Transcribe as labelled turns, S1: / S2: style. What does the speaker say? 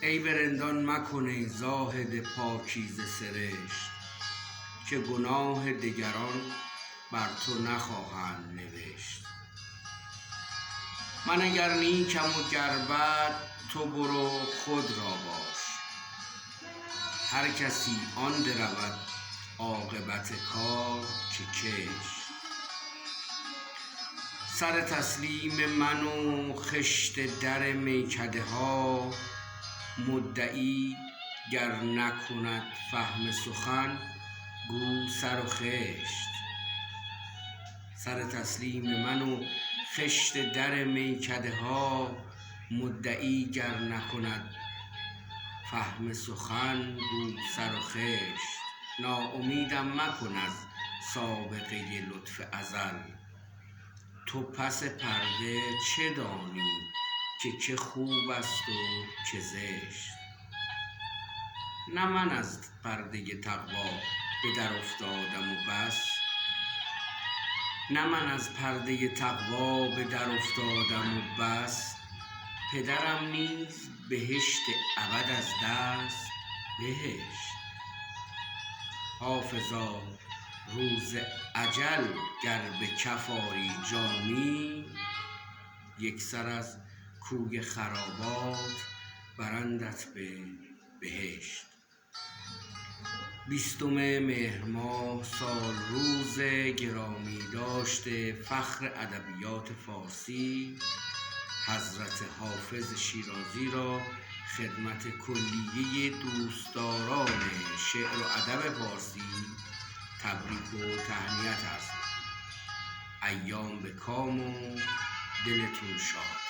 S1: ای به رندان مکن ای زاهد پاکیزه سرشت، که گناه دگران بر تو نخواهند نوشت. من اگر نیکم و گر بد، تو برو خود را باش. هر کسی آن درود عاقبت کار که کشت. سر تسلیم من و خشت در میکده ها، مدعی گر نکند فهم سخن گو سر و خشت. سر تسلیم من و خشت در میکده ها، مدعی گر نکند فهم سخن گو سر و خشت. ناامیدم مکن از سابقه لطف ازل، تو پس پرده چه دانی که چه خوب است و چه زشت. نه من از پرده تقوا به در افتادم و بس، نه من از پرده تقوا به در افتادم و بس. پدرم نیز بهشت ابد از دست بهشت. حافظا روز اجل گر به کف آری جامی، یکسر از کوی خرابات برندت به بهشت. 20 مهر ماه سال روز گرامی داشته فخر ادبیات فارسی حضرت حافظ شیرازی را خدمت کلیه دوستداران شعر و ادب فارسی تبریک و تهنیت است. ایام به کام و دلتون شاد.